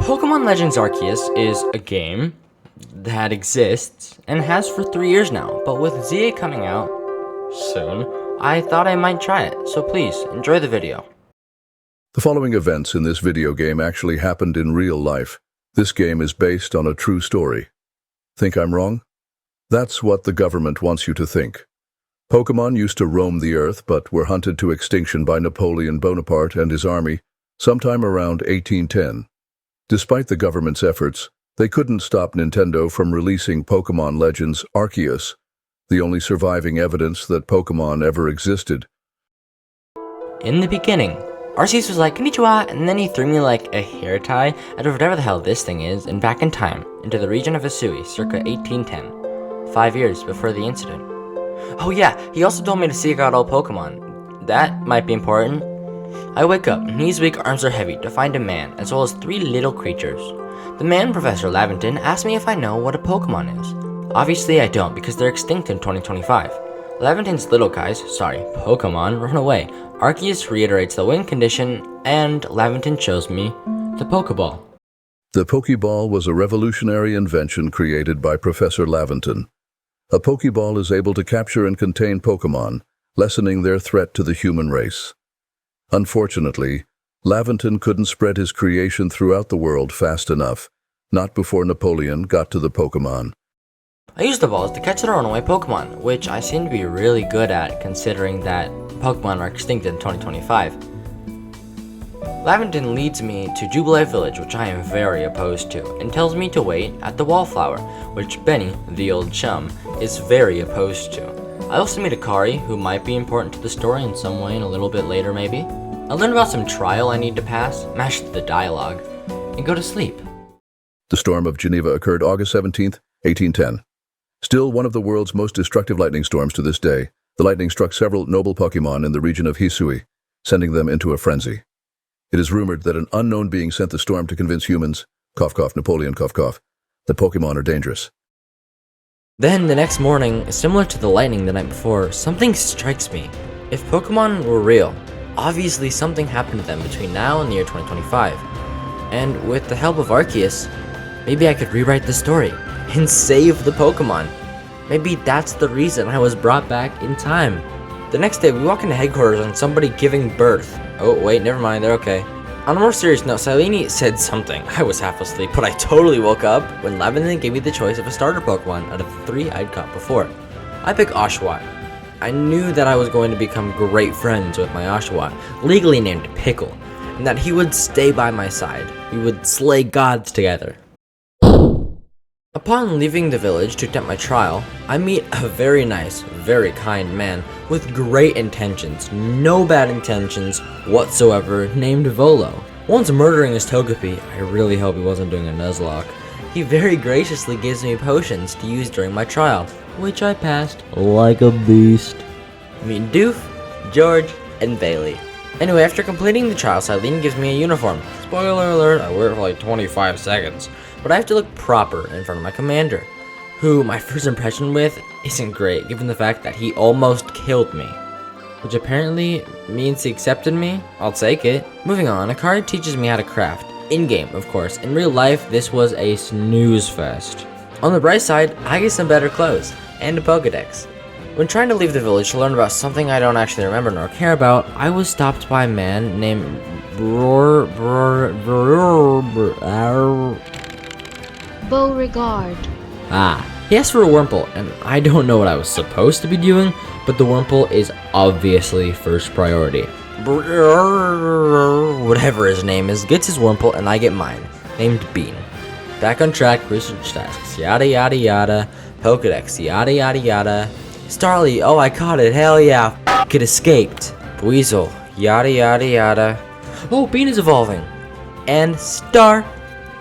Pokemon Legends Arceus is a game that exists and has for 3 years now, but with ZA coming out soon, I thought I might try it, so please, enjoy the video. The following events in this video game actually happened in real life. This game is based on a true story. Think I'm wrong? That's what the government wants you to think. Pokemon used to roam the earth, but were hunted to extinction by Napoleon Bonaparte and his army sometime around 1810. Despite the government's efforts, they couldn't stop Nintendo from releasing Pokemon Legends Arceus, the only surviving evidence that Pokemon ever existed. In the beginning, Arceus was like, "Konnichiwa," and then he threw me like a hair tie out of whatever the hell this thing is, and back in time, into the region of Hisui, circa 1810, 5 years before the incident. Oh yeah, he also told me to seek out all Pokemon. That might be important. I wake up, knees weak, arms are heavy, to find a man, as well as 3 little creatures. The man, Professor Laventon, asked me if I know what a Pokemon is. Obviously I don't, because they're extinct in 2025. Laventon's little guys, Pokemon, run away. Arceus reiterates the win condition, and Laventon shows me the Pokeball. The Pokeball was a revolutionary invention created by Professor Laventon. A Pokeball is able to capture and contain Pokemon, lessening their threat to the human race. Unfortunately, Laventon couldn't spread his creation throughout the world fast enough, not before Napoleon got to the Pokemon. I use the balls to catch the runaway Pokemon, which I seem to be really good at considering that Pokemon are extinct in 2025. Laventon leads me to Jubilee Village, which I am very opposed to, and tells me to wait at the Wallflower, which Benny, the old chum, is very opposed to. I also meet Akari, who might be important to the story in some way and a little bit later maybe. I learn about some trial I need to pass, mash the dialogue, and go to sleep. The storm of Geneva occurred August 17th, 1810. Still one of the world's most destructive lightning storms to this day, the lightning struck several noble Pokemon in the region of Hisui, sending them into a frenzy. It is rumored that an unknown being sent the storm to convince humans, Napoleon, that Pokemon are dangerous. Then the next morning, similar to the lightning the night before, something strikes me. If Pokemon were real, obviously something happened to them between now and the year 2025. And with the help of Arceus, maybe I could rewrite the story and save the Pokemon. Maybe that's the reason I was brought back in time. The next day, we walk into headquarters on somebody giving birth. Oh, wait, never mind, they're okay. On a more serious note, Silene said something. I was half asleep, but I totally woke up when Laventon gave me the choice of a starter Pokemon out of the 3 I'd caught before. I picked Oshawott. I knew that I was going to become great friends with my Oshawott, legally named Pickle, and that he would stay by my side. We would slay gods together. Upon leaving the village to attempt my trial, I meet a very nice, very kind man with great intentions, no bad intentions whatsoever, named Volo. Once murdering his Togepi, I really hope he wasn't doing a Nuzlocke, he very graciously gives me potions to use during my trial, which I passed like a beast. Meet Doof, George, and Bailey. Anyway, after completing the trial, Silene gives me a uniform. Spoiler alert, I wear it for like 25 seconds. But I have to look proper in front of my commander, who my first impression with isn't great, given the fact that he almost killed me. Which apparently means he accepted me. I'll take it. Moving on, Akari teaches me how to craft. In-game, of course. In real life, this was a snooze fest. On the bright side, I get some better clothes, and a Pokedex. When trying to leave the village to learn about something I don't actually remember nor care about, I was stopped by a man named Beauregard. He asked for a Wurmple, and I don't know what I was supposed to be doing, but the Wurmple is obviously first priority. Whatever his name is, gets his Wurmple, and I get mine, named Bean. Back on track, research tasks, yada yada yada, Pokedex, yada yada yada. Starly, oh I caught it, hell yeah, it escaped. Weasel, yada yada yada. Oh, Bean is evolving. And Star,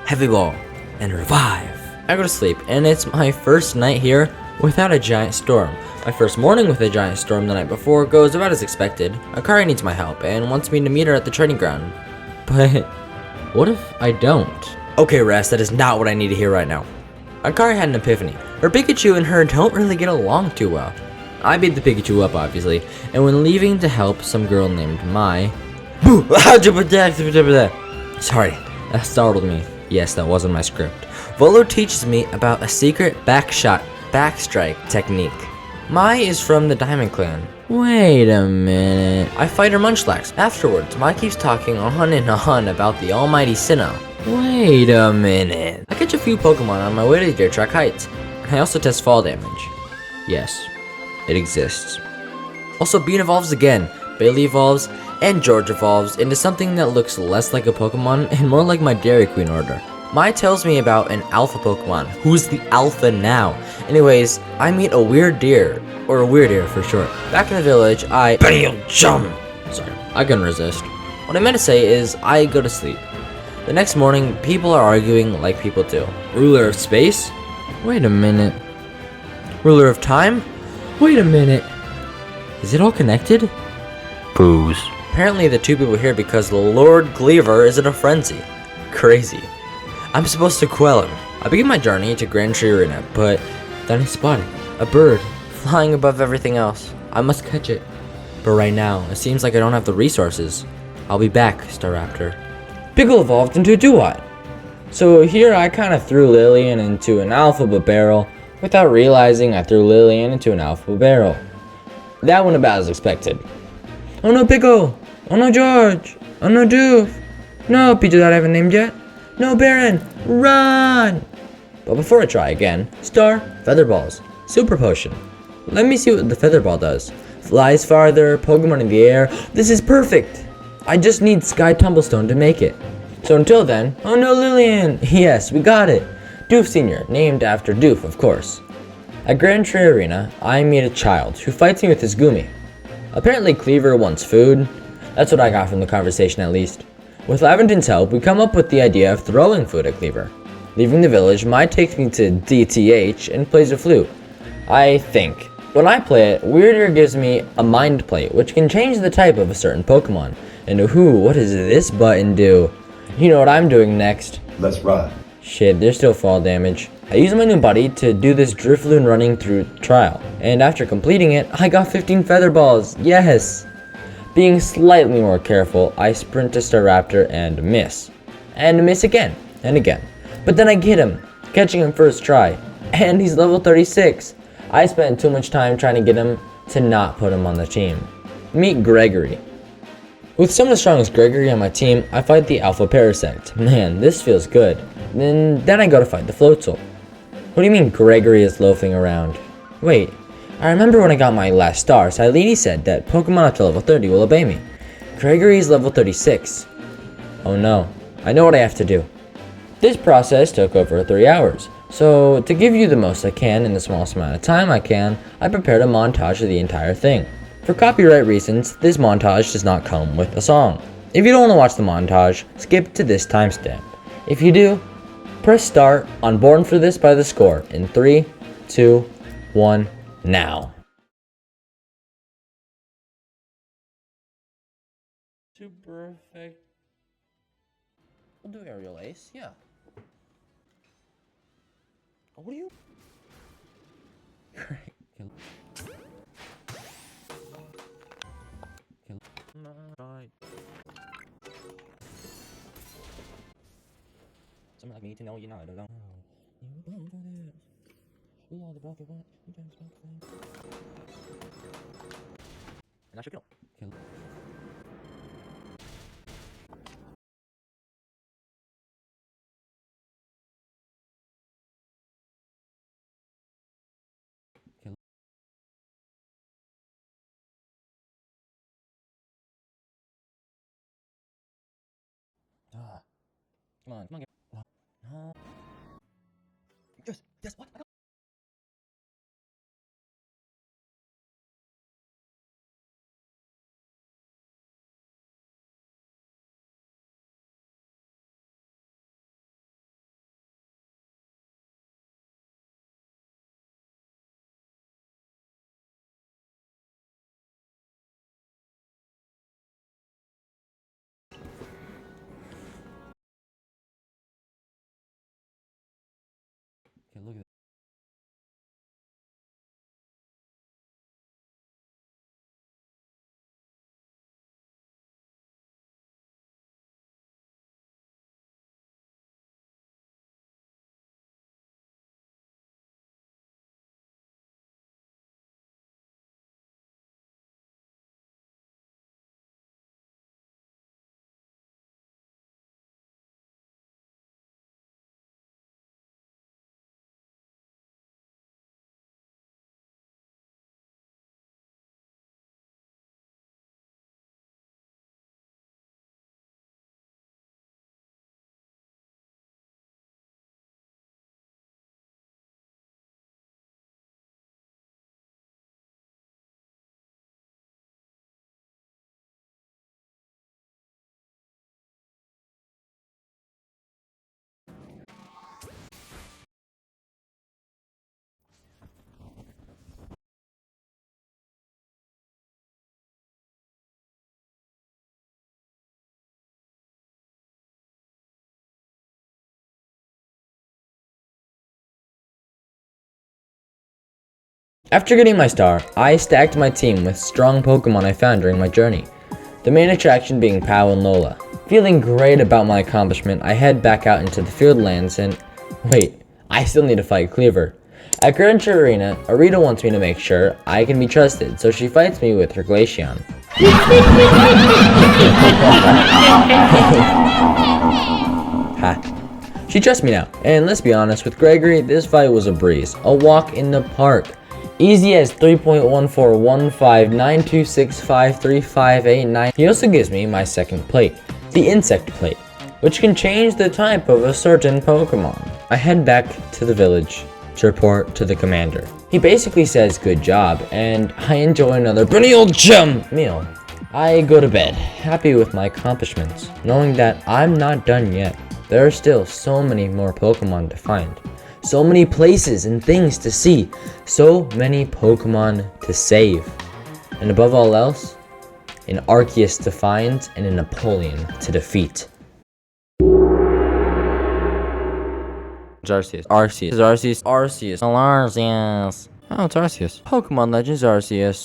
Heavy Ball, and Revive. I go to sleep, and it's my first night here without a giant storm. My first morning with a giant storm the night before goes about as expected. Akari needs my help and wants me to meet her at the training ground. But what if I don't? Okay, Ras, that is not what I need to hear right now. Akari had an epiphany. Her Pikachu and her don't really get along too well. I beat the Pikachu up, obviously, and when leaving to help some girl named Mai... Sorry, that startled me. Yes, that wasn't my script. Volo teaches me about a secret backstrike technique. Mai is from the Diamond Clan. Wait a minute. I fight her Munchlax. Afterwards, Mai keeps talking on and on about the almighty Sinnoh. Wait a minute. I catch a few Pokemon on my way to Deer Track Heights. I also test fall damage. Yes, it exists. Also, Bean evolves again. Bailey evolves, and George evolves into something that looks less like a Pokemon and more like my Dairy Queen order. Mai tells me about an alpha Pokemon. Who's the alpha now? Anyways, I meet a weird deer, or a weird deer for short. Back in the village, I jump. Sorry, I couldn't resist. What I meant to say is, I go to sleep. The next morning, people are arguing like people do. Ruler of space? Wait a minute. Ruler of time? Wait a minute. Is it all connected? Booze. Apparently the two people are here because Lord Cleaver is in a frenzy. Crazy. I'm supposed to quell him. I begin my journey to Grand Tree Arena, but then I spot it. A bird, flying above everything else. I must catch it. But right now, it seems like I don't have the resources. I'll be back, Staraptor. Pickle evolved into a Duat. So here I kind of threw Lillian into an Alphaba barrel without realizing I threw Lillian into an Alphaba barrel. That went about as expected. Oh no, Pickle! Oh no, George! Oh no, Doof! No, Peter that I haven't named yet! No, Baron! Run! But before I try again, Star, Feather Balls, Super Potion. Let me see what the Feather Ball does. Flies farther, Pokemon in the air. This is perfect! I just need Sky Tumblestone to make it. So until then, oh no, Lillian! Yes, we got it! Doof Sr., named after Doof, of course. At Grand Tree Arena, I meet a child who fights me with his Gumi. Apparently Cleaver wants food. That's what I got from the conversation at least. With Laventon's help, we come up with the idea of throwing food at Cleaver. Leaving the village, Mai takes me to DTH and plays a flute. I think. When I play it, Weirder gives me a Mind Plate, which can change the type of a certain Pokemon. And what does this button do? You know what I'm doing next. Let's ride. Shit, there's still fall damage. I used my new buddy to do this Drifloon running through trial, and after completing it, I got 15 Feather Balls, yes! Being slightly more careful, I sprint to Staraptor and miss again, and again. But then I get him, catching him first try, and he's level 36. I spent too much time trying to get him to not put him on the team. Meet Gregory. With someone as strong as Gregory on my team, I fight the Alpha Parasect. Man, this feels good. Then I go to fight the Floatzel. What do you mean Gregory is loafing around? Wait, I remember when I got my last star, Silene said that Pokemon up to level 30 will obey me. Gregory is level 36. Oh no, I know what I have to do. This process took over 3 hours, so to give you the most I can in the smallest amount of time I can, I prepared a montage of the entire thing. For copyright reasons, this montage does not come with a song. If you don't want to watch the montage, skip to this timestamp. If you do, press start on Born for This by The Score in 3, 2, 1, now. Super perfect. We'll do aerial ace, yeah. What are you? Someone like me to know you know, I don't know. We are the Pokemon. And I should kill. Come on, get. Yes, what? Okay, look at After getting my star, I stacked my team with strong Pokemon I found during my journey, the main attraction being Pau and Lola. Feeling great about my accomplishment, I head back out into the field lands and... wait, I still need to fight Cleaver. At Grand Arena, Arita wants me to make sure I can be trusted, so she fights me with her Glaceon. Ha. She trusts me now, and let's be honest, with Gregory, this fight was a breeze. A walk in the park. Easy as 3.141592653589. He also gives me my second plate, the Insect Plate, which can change the type of a certain Pokemon. I head back to the village to report to the commander. He basically says good job, and I enjoy another pretty old chum meal. I go to bed, happy with my accomplishments, knowing that I'm not done yet. There are still so many more Pokemon to find, so many places and things to see, so many Pokemon to save, and above all else, an Arceus to find and a Napoleon to defeat. Arceus. Arceus. Arceus. Arceus. Arceus. Oh, it's Arceus. Pokemon Legends Arceus.